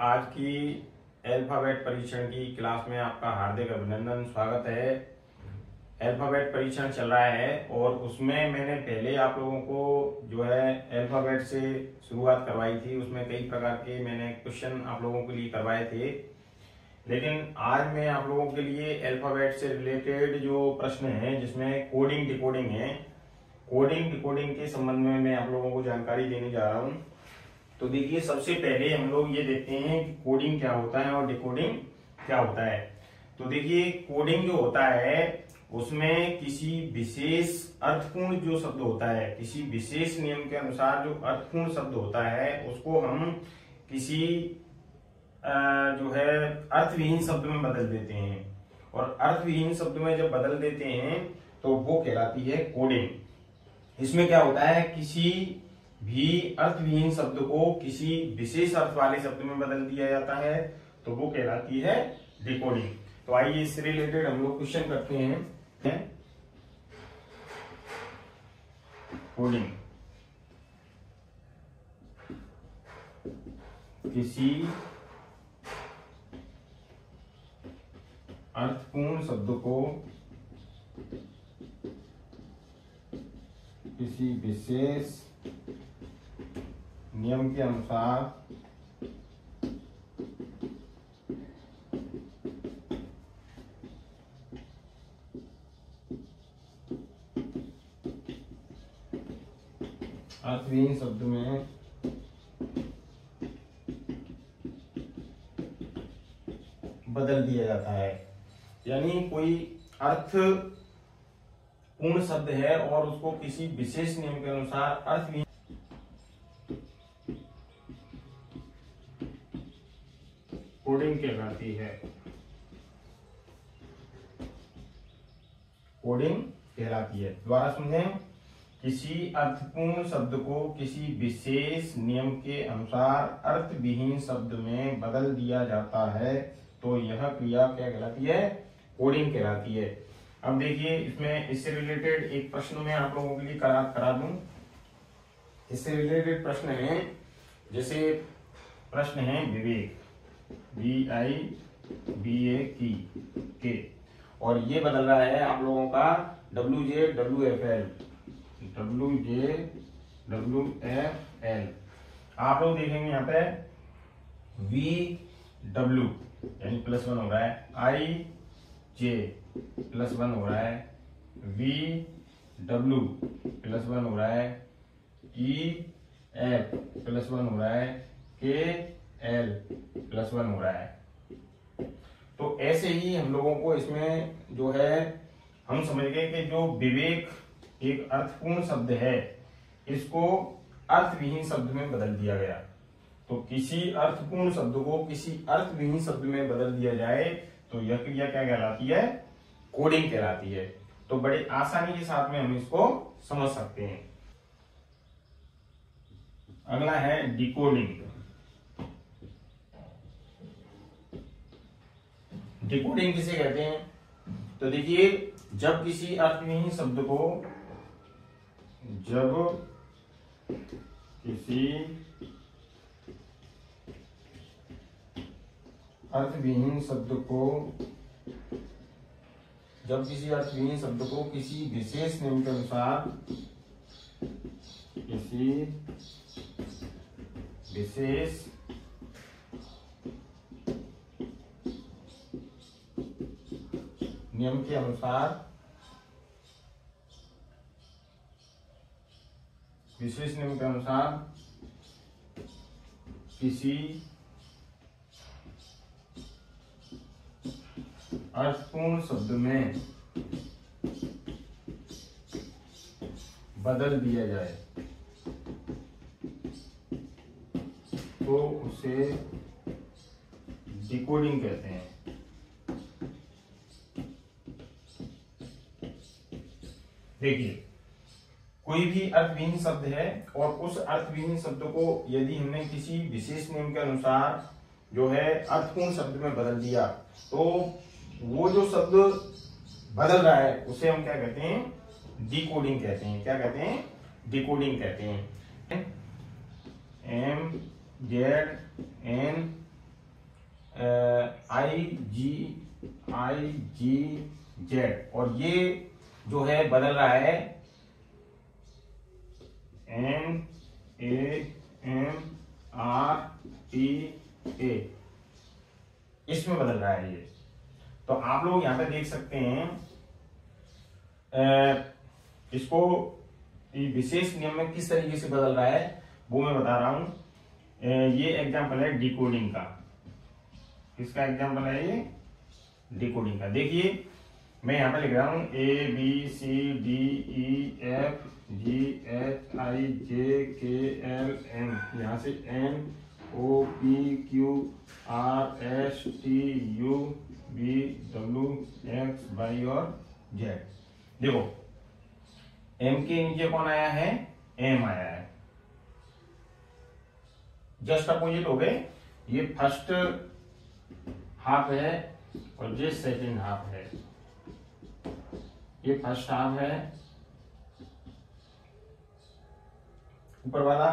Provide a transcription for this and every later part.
आज की अल्फाबेट परीक्षण की क्लास में आपका हार्दिक अभिनंदन, स्वागत है। अल्फाबेट परीक्षण चल रहा है और उसमें मैंने पहले आप लोगों को जो है अल्फाबेट से शुरुआत करवाई थी। उसमें कई प्रकार के मैंने क्वेश्चन आप लोगों के लिए करवाए थे, लेकिन आज मैं आप लोगों के लिए अल्फाबेट से रिलेटेड जो प्रश्न हैं जिसमें कोडिंग डिकोडिंग है, कोडिंग डिकोडिंग के संबंध में मैं आप लोगों को जानकारी देने जा रहा हूँ। तो देखिए, सबसे पहले हम लोग ये देखते हैं कि कोडिंग क्या होता है और डिकोडिंग क्या होता है। तो देखिए, कोडिंग जो होता है उसमें किसी विशेष अर्थपूर्ण जो शब्द होता है, किसी विशेष नियम के अनुसार जो अर्थपूर्ण शब्द होता है उसको हम किसी जो है अर्थविहीन शब्द में बदल देते हैं, और अर्थविहीन शब्द में जब बदल देते हैं तो वो कहलाती है कोडिंग। इसमें क्या होता है, किसी भी अर्थविहीन शब्द को किसी विशेष अर्थ वाले शब्द में बदल दिया जाता है तो वो कहलाती है डिकोडिंग। तो आइए इससे रिलेटेड हम लोग क्वेश्चन करते हैं। कोडिंग किसी अर्थपूर्ण शब्द को किसी विशेष नियम के अनुसार अर्थहीन शब्द में बदल दिया जाता है। यानी कोई अर्थ पूर्ण शब्द है और उसको किसी विशेष नियम के अनुसार अर्थहीन कोडिंग कहलाती है। कोडिंग कहलाती है। दोबारा समझें, किसी अर्थपूर्ण शब्द को किसी विशेष नियम के अनुसार अर्थविहीन शब्द में बदल दिया जाता है तो यह क्रिया क्या कहलाती है, कोडिंग कहलाती है। अब देखिए, इसमें इससे रिलेटेड एक प्रश्न मैं आप लोगों के लिए करा दूं। इससे रिलेटेड प्रश्न है, जैसे प्रश्न है विवेक, VIVAK के, और ये बदल रहा है आप लोगों का WJWFL। आप लोग देखेंगे यहाँ पे VW यानी +1 हो रहा है, IJ +1 हो रहा है, VW +1 हो रहा है, EF +1 हो रहा है, KL +1 हो रहा है। तो ऐसे ही हम लोगों को इसमें जो है हम समझ गए कि जो विवेक एक अर्थपूर्ण शब्द है इसको अर्थविहीन शब्द में बदल दिया गया। तो किसी अर्थपूर्ण शब्द को किसी अर्थविहीन शब्द में बदल दिया जाए तो यह क्रिया क्या कहलाती है, कोडिंग कहलाती है। तो बड़े आसानी के साथ में हम इसको समझ सकते हैं। अगला है डिकोडिंग। डिकोडिंग किसे कहते हैं, तो देखिए, जब किसी अर्थविहीन शब्द को किसी विशेष नियम के अनुसार किसी अर्थपूर्ण शब्द में बदल दिया जाए तो उसे डिकोडिंग कहते हैं। देखिए, कोई भी अर्थविहीन शब्द है और उस अर्थविहीन शब्द को यदि हमने किसी विशेष नियम के अनुसार जो है अर्थपूर्ण शब्द में बदल दिया तो वो जो शब्द बदल रहा है उसे हम क्या कहते हैं, डिकोडिंग कहते हैं। क्या कहते हैं, डिकोडिंग कहते हैं। MZN Z, और ये जो है बदल रहा है NAMRTA, इसमें बदल रहा है ये। तो आप लोग यहाँ पे देख सकते हैं इसको विशेष नियम में किस तरीके से बदल रहा है वो मैं बता रहा हूं। ये एग्जांपल है डिकोडिंग का। किसका एग्जांपल है ये? डिकोडिंग का। देखिए मैं यहाँ पे लिख रहा हूं ABCDEFGHIJKLM, यहाँ से NOPQRSTUVWXY और Z। देखो M के नीचे कौन आया है? M आया है। जस्ट अपोजिट हो गए। ये फर्स्ट हाफ है और ये सेकंड हाफ है। ये फर्स्ट हाफ है ऊपर वाला,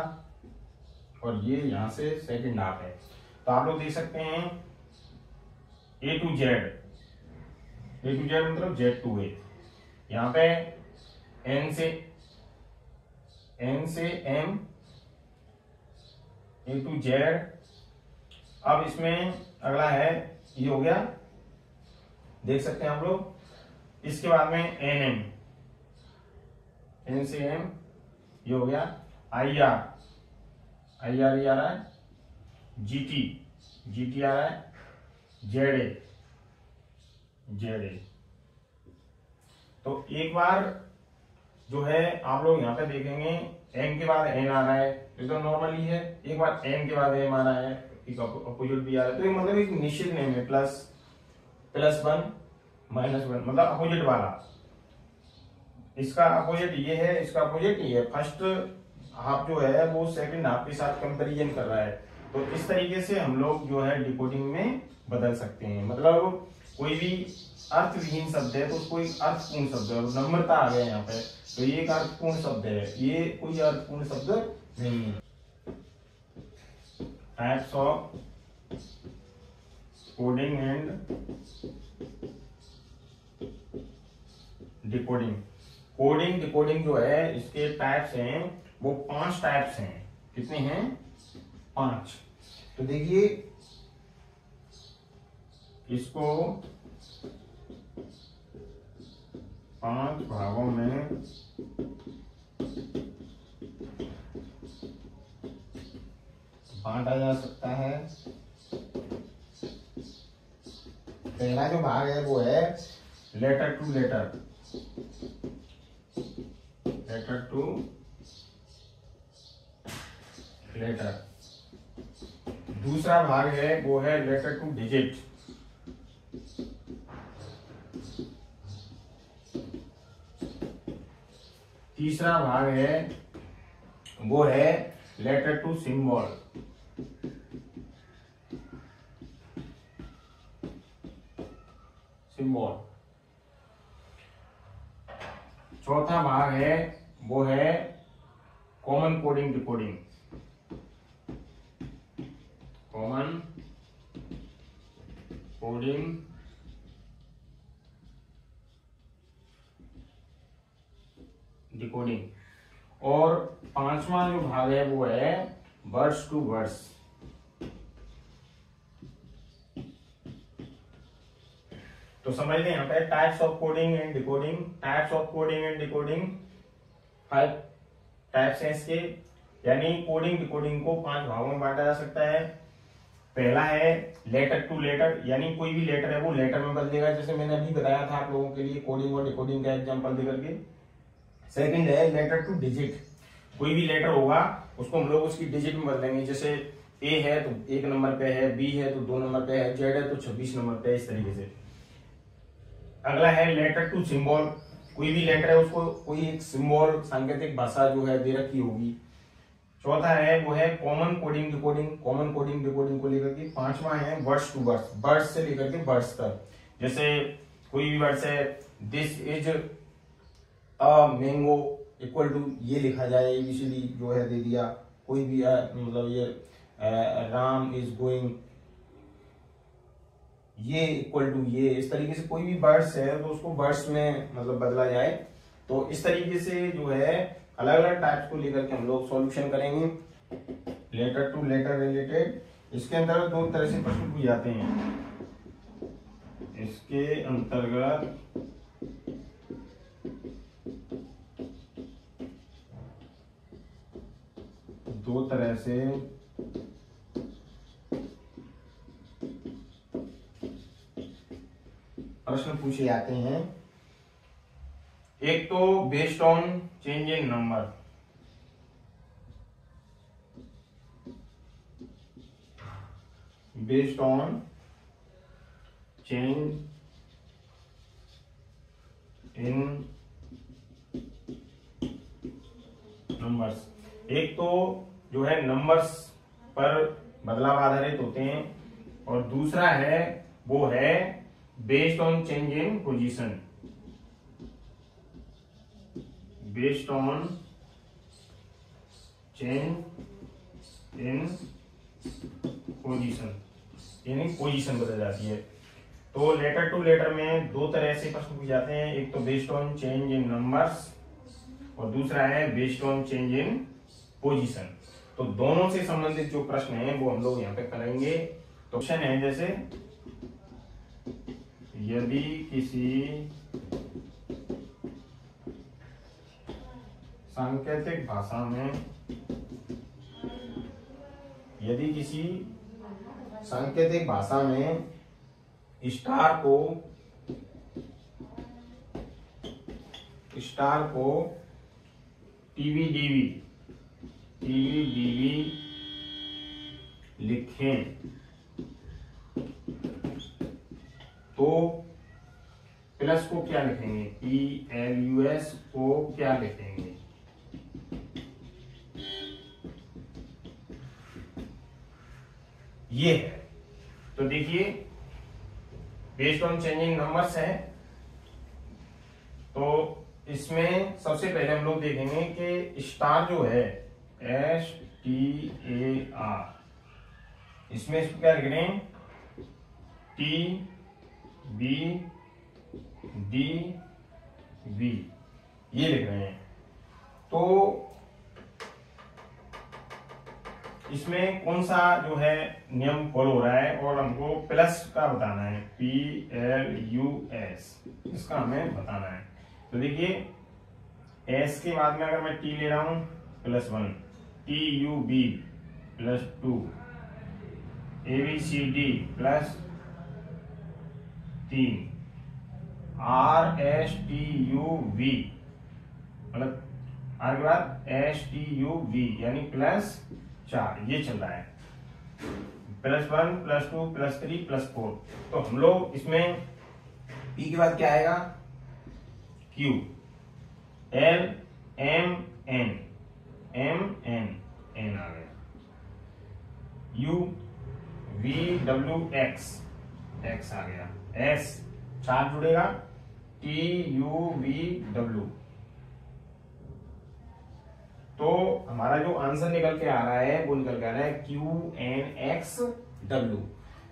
और ये यहां से सेकंड हाफ है। तो आप लोग देख सकते हैं A to Z मतलब Z to A। यहाँ पे N से M A to Z। अब इसमें अगला है, ये हो गया, देख सकते हैं आप लोग। इसके बाद में N से M, ये हो गया। IR ये आ रहा है। GT आ रहा है। ZA। तो एक बार जो है आप लोग यहाँ पे देखेंगे M के बाद N आ रहा है, ये तो नॉर्मल ही है। एक बार N के बाद M आ रहा है, एक अपोजिट भी आ रहा है। तो ये मतलब एक निश्चित नेम है, +1 -1 मतलब अपोजिट वाला। इसका अपोजिट ये है, इसका अपोजिट ये है। फर्स्ट हाफ जो है वो सेकंड हाफ के साथ कंपैरिजन कर रहा है। तो इस तरीके से हम लोग जो है डिकोडिंग में बदल सकते हैं। मतलब कोई भी अर्थविहीन शब्द है तो उसको एक अर्थपूर्ण शब्द है। नम्रता आ गया यहाँ पे, तो ये एक अर्थपूर्ण शब्द है, ये कोई अर्थपूर्ण शब्द नहीं है। Types of coding and decoding. Coding decoding जो है इसके टाइप्स हैं वो 5 टाइप्स हैं। कितने हैं? 5। तो देखिए इसको 5 भागों में बांटा जा सकता है। पहला जो भाग है वो है letter to letter, letter to letter. दूसरा भाग है वो है लेटर टू डिजिट। तीसरा भाग है वो है लेटर टू सिंबल। चौथा भाग है वो है common coding decoding. Common coding decoding. और 5वां जो भाग है वो है वर्ड्स टू वर्ड्स। तो समझ लें यहाँ पे types of coding and decoding. Types of coding and decoding 5 types हैं इसके। यानी कोडिंग डिकोडिंग को 5 भागों में बांटा जा सकता है। पहला है लेटर टू लेटर, यानी कोई भी लेटर है वो लेटर में बदलेगा, जैसे मैंने अभी बताया था आप लोगों के लिए कोडिंग और डिकोडिंग का एग्जांपल दे करके। सेकंड है लेटर टू डिजिट, कोई भी लेटर होगा उसको हम लोग उसकी डिजिट में बदलेंगे। जैसे ए है तो 1 नंबर पे है, बी है तो 2 नंबर पे है, जेड है तो 26 नंबर पे है, इस तरीके से। अगला है लेटर टू सिंबल, कोई भी लेटर है उसको कोई एक सिंबल सांकेतिक भाषा जो है दे रखी होगी। चौथा है वो है common coding decoding, common coding decoding को लेकर के। 5वां है वर्ड्स टू वर्ड्स, वर्ड्स से लेकर के वर्ड्स तक। जैसे कोई भी वर्ड्स है, this is a mango equal to ये लिखा जाए, एबीसीडी जो है दे दिया। कोई भी मतलब ये राम इज गोइंग, ये इक्वल टू ये, इस तरीके से कोई भी वर्ड्स है तो उसको वर्ड्स में मतलब बदला जाए। तो इस तरीके से जो है अलग अलग टाइप्स को लेकर के हम लोग सॉल्यूशन करेंगे। लेटर टू लेटर रिलेटेड, इसके अंदर दो तरह से प्रश्न पूछे जाते हैं। इसके अंतर्गत दो तरह से प्रश्न पूछे जाते हैं। एक तो based on change in number, based on change in numbers. एक तो जो है नंबर्स पर बदलाव आधारित होते हैं, और दूसरा है वो है based on change in position, based on change in position, यानी पोजीशन बदल जाती है। तो लेटर टू लेटर में दो तरह से प्रश्न पूछे जाते हैं, एक तो based on change in numbers और दूसरा है based on change in position. तो दोनों से संबंधित जो प्रश्न हैं वो हम लोग यहाँ पे करेंगे। तो क्वेश्चन है जैसे यदि किसी सांकेतिक भाषा में, यदि किसी सांकेतिक भाषा में स्टार को टीवी डीवी लिखें तो प्लस को क्या लिखेंगे, PLUS को क्या लिखेंगे? ये है। तो देखिए बेस्ड ऑन चेंजिंग नंबर्स है, तो इसमें सबसे पहले हम लोग देखेंगे कि स्टार जो है STAR, इसमें इसको क्या लिख रहे हैं, TBDV ये लिख रहे हैं। तो इसमें कौन सा जो है नियम फॉलो हो रहा है, और हमको प्लस का बताना है, PLUS इसका हमें बताना है। तो देखिए S के बाद में अगर मैं T ले रहा हूं +1, TUB +2, ABCD +3, RSTUV मतलब R के बाद STUV यानी +4, ये चल रहा है, +1 +2 +3 +4। तो हम लोग इसमें P के बाद क्या आएगा, Q, L M N आ गया, U V W X आ गया, S 4 जुड़ेगा, T U V W। तो हमारा जो आंसर निकल के आ रहा है वो निकल के आ रहा है QNXW।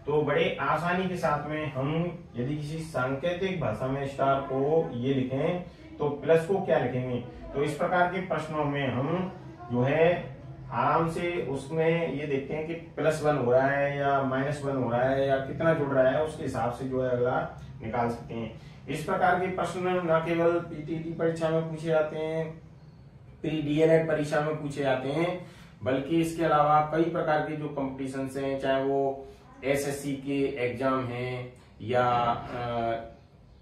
तो बड़े आसानी के साथ में हम यदि किसी सांकेतिक भाषा में स्टार को ये लिखें तो प्लस को क्या लिखेंगे। तो इस प्रकार के प्रश्नों में हम जो है आराम से उसमें ये देखते हैं कि +1 हो रहा है या -1 हो रहा है या कितना जुड़ रहा है, उसके हिसाब से जो है अगला निकाल सकते हैं। इस प्रकार के प्रश्न न केवल PTT परीक्षा में पूछे जाते हैं, DLED परीक्षा में पूछे जाते हैं, बल्कि इसके अलावा कई प्रकार के जो कॉम्पिटिशन्स हैं, चाहे वो SSC के एग्जाम हैं या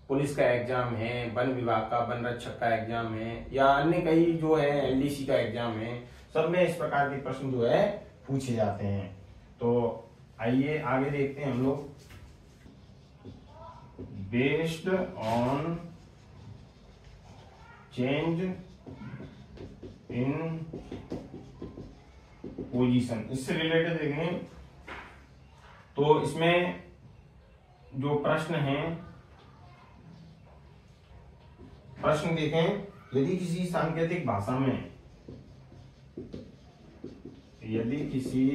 पुलिस का एग्जाम है, वन विभाग का वन रक्षक का एग्जाम है, या अन्य कई जो है LDC का एग्जाम है, सब में इस प्रकार के प्रश्न जो है पूछे जाते हैं। तो आइए आगे देखते हैं हम लोग। Based on change in position, इससे रिलेटेड देखें तो इसमें जो प्रश्न हैं, प्रश्न देखें, यदि किसी सांकेतिक भाषा में, यदि किसी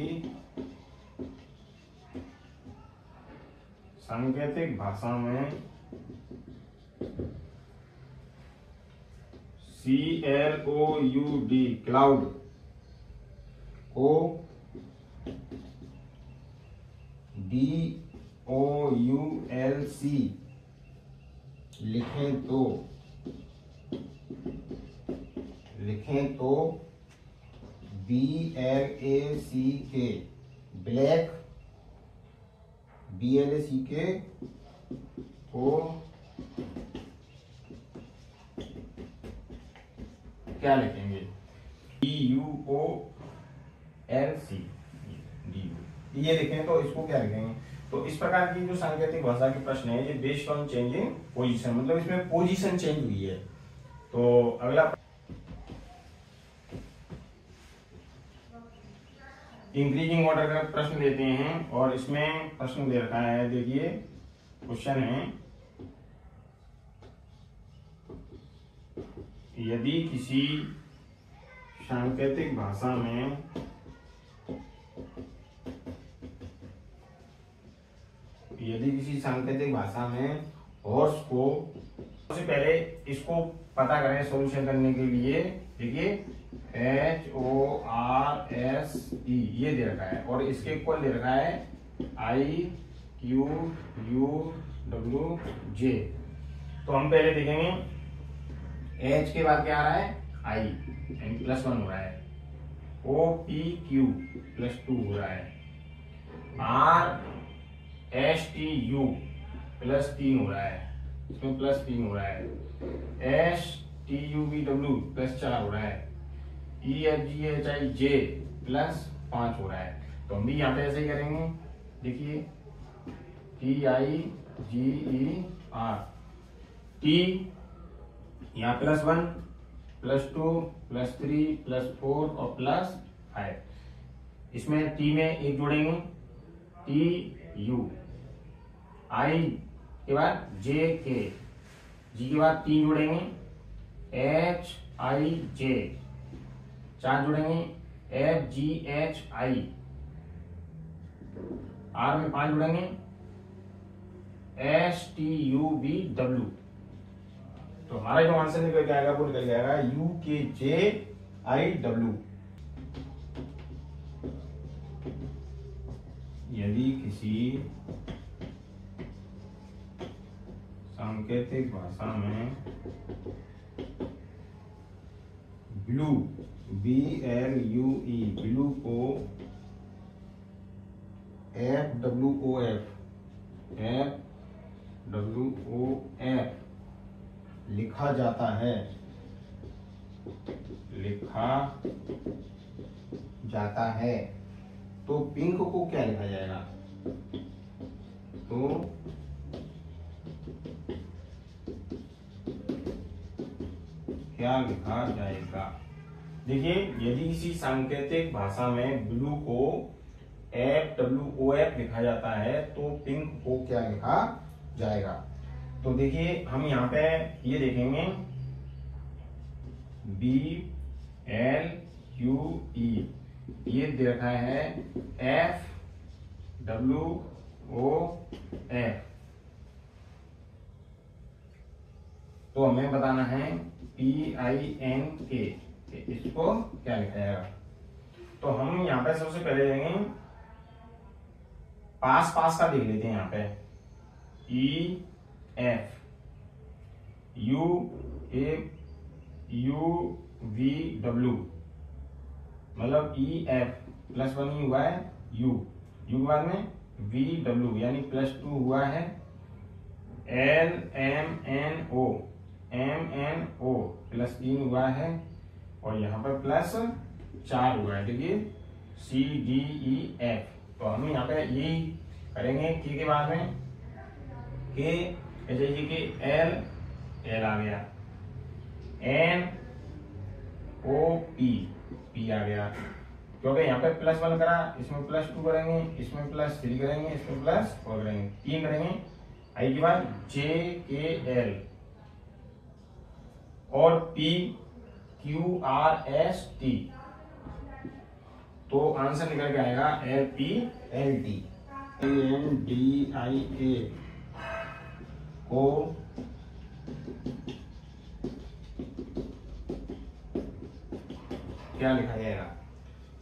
सांकेतिक भाषा में CLOUD क्लाउड को DOULC लिखें तो BLACK ब्लैक BLACK को क्या लिखेंगे? DUOLC ये लिखें तो इसको क्या लिखेंगे? तो इस प्रकार की जो सांकेतिक भाषा के प्रश्न है ये बेस्ड ऑन चेंजिंग पोजीशन, मतलब इसमें पोजीशन चेंज हुई है। तो अगला इंक्रीजिंग ऑर्डर का प्रश्न लेते हैं और इसमें प्रश्न दे रखा है, देखिए क्वेश्चन है, यदि किसी सांकेतिक भाषा में हॉर्स को, सबसे पहले इसको पता करें सॉल्यूशन करने के लिए, देखिए HORSE ये दे रखा है और इसके इक्वल दे रखा है IQUWJ। तो हम पहले देखेंगे H के बाद क्या आ रहा है I यानी +1 हो रहा है, OPQ +2 हो रहा है, RSTU +3 हो रहा है, इसमें +3 हो रहा है, STUVW +4 हो रहा है, EFGHIJ +5 हो रहा है। तो हम भी यहाँ पे ऐसे ही करेंगे, देखिए TIGER T यहाँ +1 +2 +3 +4 और +5, इसमें T में एक जोड़ेंगे TU, I के बाद JK, G के बाद 3 जोड़ेंगे HIJ, 4 जोड़ेंगे FGHI, R में 5 जोड़ेंगे STUVW। तो हमारा जो आंसर निकल के आएगा वो निकल जाएगा UKJIW। यदि किसी सांकेतिक भाषा में ब्लू BLUE ब्लू को FWOF लिखा जाता है तो पिंक को क्या लिखा जाएगा? तो क्या लिखा जाएगा? देखिए यदि किसी सांकेतिक भाषा में ब्लू को FWOF लिखा जाता है तो पिंक को क्या लिखा जाएगा? तो देखिए हम यहाँ पे ये देखेंगे BLUE ये दे रखा है FWOF, तो हमें बताना है PINK, इसको क्या लिखा जाएगा? तो हम यहाँ पे सबसे पहले देंगे पास का देख लेते हैं। यहाँ पे EF UVW मतलब EF +1 ही हुआ है, U के बाद में VW यानी +2 हुआ है, LMNO +3 हुआ है और यहाँ पर +4 हुआ है। देखिए CDEF। तो हम यहाँ पे यही करेंगे के बाद में के जैसे कि L आ गया, NOP आ गया, क्योंकि यहाँ पे +1 करा, इसमें +2 करेंगे, इसमें +3 करेंगे, इसमें +4 करेंगे, 3 करेंगे। आई के बाद JKL और PQRST, तो आंसर निकल के आएगा LPLT। INDIA को क्या लिखा जाएगा?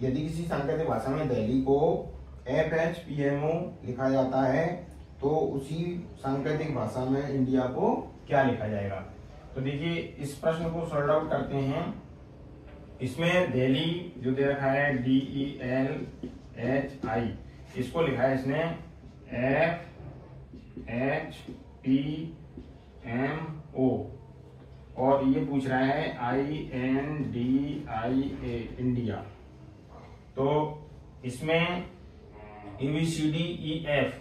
यदि किसी सांकेतिक भाषा में दिल्ली को FHPMO लिखा जाता है तो उसी सांकेतिक भाषा में इंडिया को क्या लिखा जाएगा? तो देखिए इस प्रश्न को सॉल्व आउट करते हैं। इसमें दिल्ली जो दे रखा है DELHI, इसको लिखा है इसने FHPMO और ये पूछ रहा है INDIA इंडिया। तो इसमें ABCDEF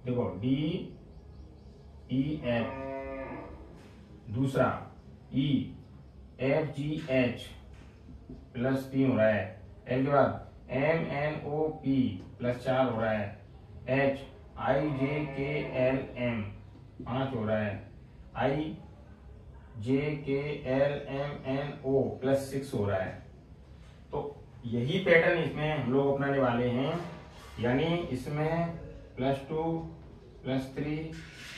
देखो DEF, दूसरा EFGH +3 हो रहा है, एल के बाद MNOP +4 हो रहा है, HIJKLM 5 हो रहा है, IJKLMNO +6 हो रहा है। तो यही पैटर्न इसमें हम लोग अपनाने वाले हैं, यानी इसमें +2 +3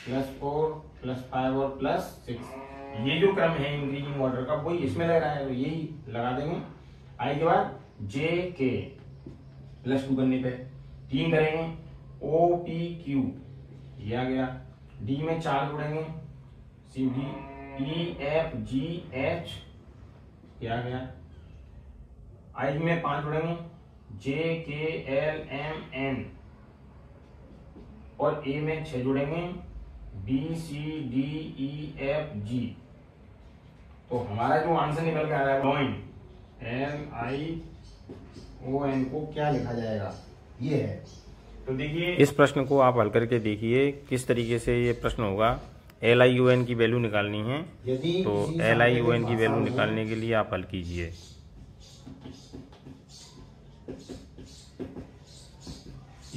+4 +5 और +6, ये जो क्रम है इंक्रीजिंग ऑर्डर का वही इसमें लग रहा है, तो यही लगा देंगे। आई के बाद JK +2 करने पे 3 करेंगे, OPQ ये आ गया, D में 4 जोड़ेंगे, CD EFGH ये आ गया, I में 5 जोड़ेंगे, JKLMN और A में 6 जोड़ेंगे, BCDEFG। तो हमारा जो आंसर निकल के आ रहा है LION को क्या लिखा जाएगा, ये है। तो देखिए इस प्रश्न को आप हल करके देखिए किस तरीके से ये प्रश्न होगा। LION की वैल्यू निकालनी है, तो LION की वैल्यू निकालने के लिए आप हल कीजिए।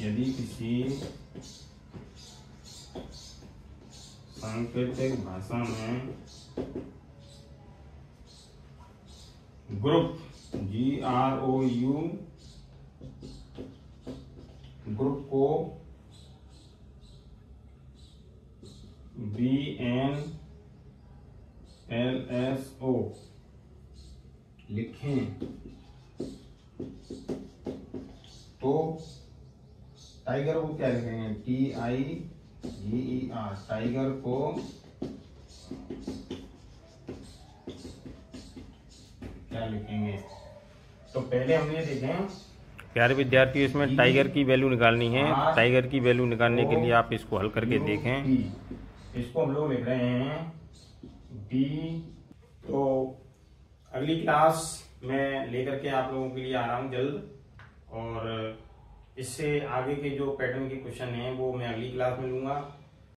यदि किसी सांकेतिक भाषा में ग्रुप GROU ग्रुप को BNLSO लिखें तो टाइगर को क्या लिखेंगे? TIGER, टाइगर को क्या लिखेंगे? तो पहले हम ये देखें प्यारे विद्यार्थियों, इसमें टाइगर की वैल्यू निकालनी है। टाइगर की वैल्यू निकालने के लिए आप इसको हल करके देखें। इसको हम लोग लिख रहे हैं D। तो अगली क्लास में लेकर के आप लोगों के लिए आ रहा हूँ जल्द, और इससे आगे के जो पैटर्न के क्वेश्चन हैं वो मैं अगली क्लास में लूंगा।